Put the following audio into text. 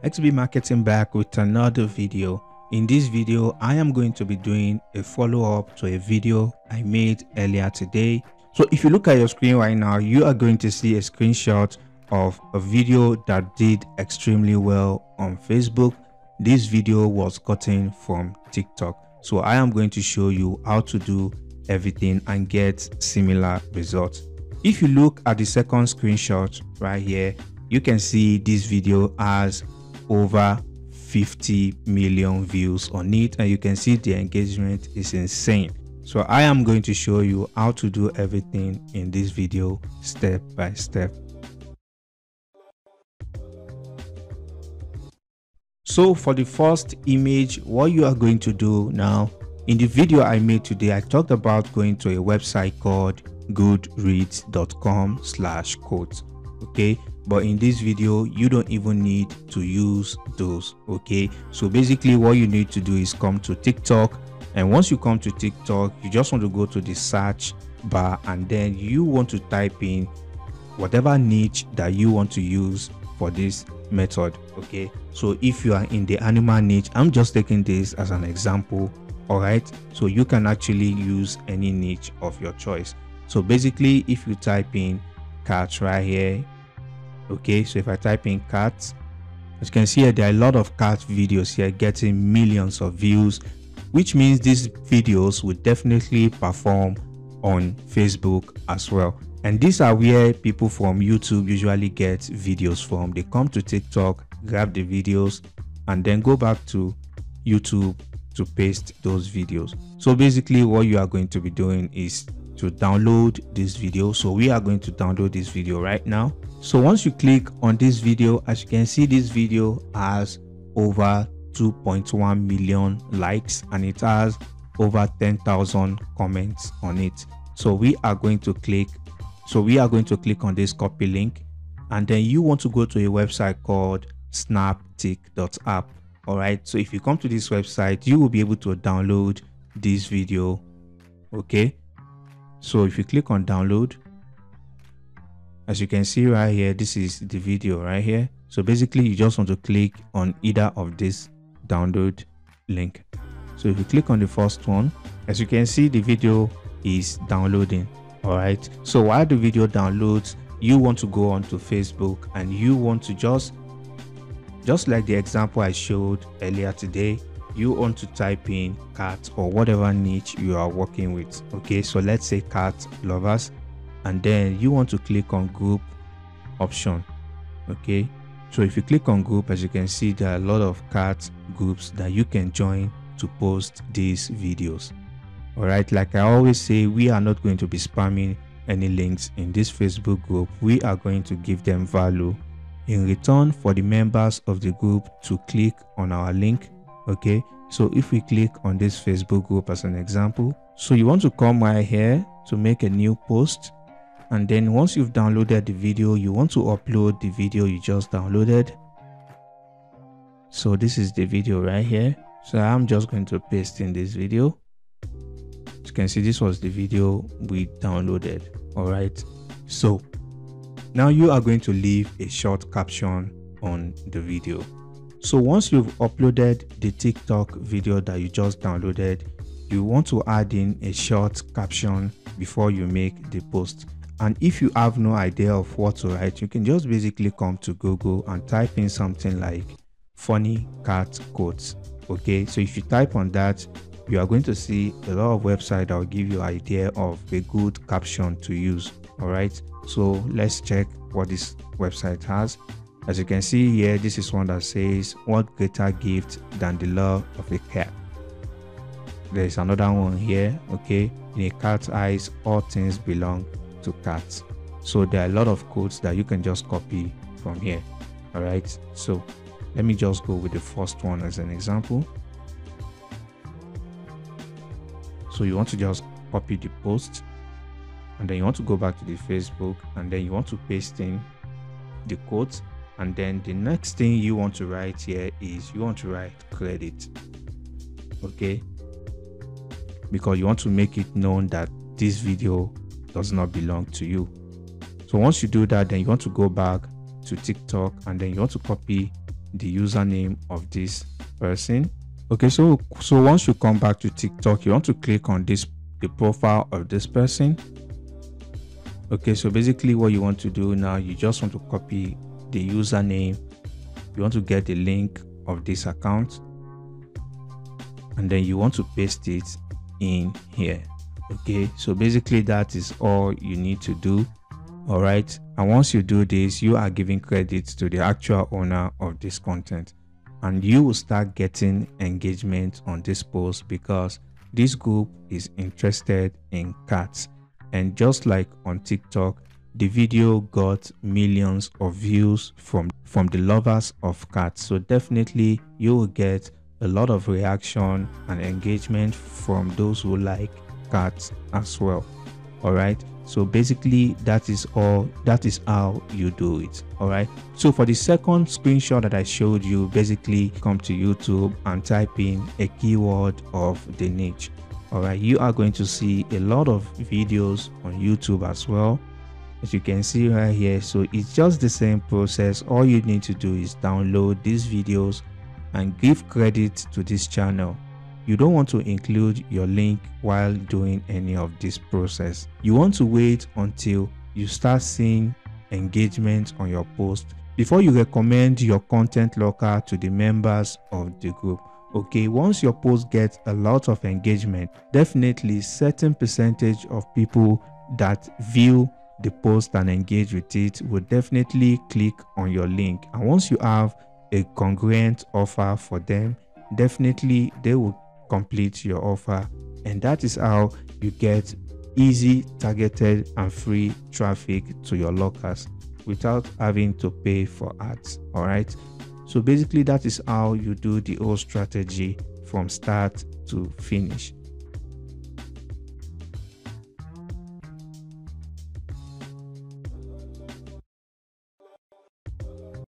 XB Marketing back with another video. In this video, I am going to be doing a follow-up to a video I made earlier today. So if you look at your screen right now, you are going to see a screenshot of a video that did extremely well on Facebook. This video was gotten from TikTok. So I am going to show you how to do everything and get similar results. If you look at the second screenshot right here, you can see this video has over 50 million views on it, and you can see the engagement is insane. So I am going to show you how to do everything in this video step by step. So for the first image, what you are going to do now, in the video I made today, I talked about going to a website called goodreads.com/quotes. Okay, but in this video you don't even need to use those. Okay, so basically what you need to do is come to TikTok, and once you come to TikTok, you just want to go to the search bar, and then you want to type in whatever niche that you want to use for this method. Okay, so if you are in the animal niche, I'm just taking this as an example. All right, so you can actually use any niche of your choice. So basically, if you type in cats right here, okay, so if I type in cats, as you can see here, there are a lot of cat videos here getting millions of views, which means these videos will definitely perform on Facebook as well. And these are where people from YouTube usually get videos from. They come to TikTok, grab the videos, and then go back to YouTube to paste those videos. So basically what you are going to be doing is to download this video. So we are going to download this video right now. So once you click on this video, as you can see, this video has over 2.1 million likes and it has over 10,000 comments on it. So we are going to click on this copy link, and then you want to go to a website called snaptick.app. All right, so if you come to this website, you will be able to download this video. Okay, so if you click on download, as you can see right here, this is the video right here. So basically you just want to click on either of this download link. So if you click on the first one, as you can see, the video is downloading. All right, so while the video downloads, you want to go onto Facebook, and you want to just like the example I showed earlier today, you want to type in cat or whatever niche you are working with. Okay, so let's say cat lovers, and then you want to click on group option. Okay, so if you click on group, as you can see, there are a lot of cat groups that you can join to post these videos. All right, like I always say, we are not going to be spamming any links in this Facebook group. We are going to give them value in return for the members of the group to click on our link. Okay, so if we click on this Facebook group as an example, so you want to come right here to make a new post, and then once you've downloaded the video, you want to upload the video you just downloaded. So this is the video right here, so I'm just going to paste in this video. As you can see, this was the video we downloaded. All right, so now you are going to leave a short caption on the video. So once you've uploaded the TikTok video that you just downloaded, you want to add in a short caption before you make the post. And if you have no idea of what to write, you can just basically come to Google and type in something like funny cat quotes. Okay, so if you type on that, you are going to see a lot of websites that will give you an idea of a good caption to use. All right, so let's check what this website has. As you can see here, this is one that says, what greater gift than the love of a cat. There's another one here. Okay, in a cat's eyes, all things belong to cats. So there are a lot of quotes that you can just copy from here. All right, so let me just go with the first one as an example. So you want to just copy the post, and then you want to go back to the Facebook, and then you want to paste in the quote, and then the next thing you want to write here is you want to write credit. Okay, because you want to make it known that this video does not belong to you. So once you do that, then you want to go back to TikTok, and then you want to copy the username of this person. Okay, so once you come back to TikTok, you want to click on the profile of this person. Okay, so basically what you want to do now, you just want to copy the username. You want to get the link of this account, and then you want to paste it in here. Okay, so basically that is all you need to do. All right, and once you do this, you are giving credit to the actual owner of this content, and you will start getting engagement on this post because this group is interested in cats. And just like on TikTok, the video got millions of views from the lovers of cats. So definitely you will get a lot of reaction and engagement from those who like cats as well. All right, so basically that is how you do it. All right, so for the second screenshot that I showed you, basically come to YouTube and type in a keyword of the niche. All right, you are going to see a lot of videos on YouTube as well, as you can see right here. So it's just the same process. All you need to do is download these videos and give credit to this channel. You don't want to include your link while doing any of this process. You want to wait until you start seeing engagement on your post before you recommend your content locker to the members of the group. Okay, once your post gets a lot of engagement, definitely certain percentage of people that view the post and engage with it will definitely click on your link. And once you have a congruent offer for them, definitely they will complete your offer. And that is how you get easy, targeted and free traffic to your lockers without having to pay for ads. All right, so basically that is how you do the whole strategy from start to finish.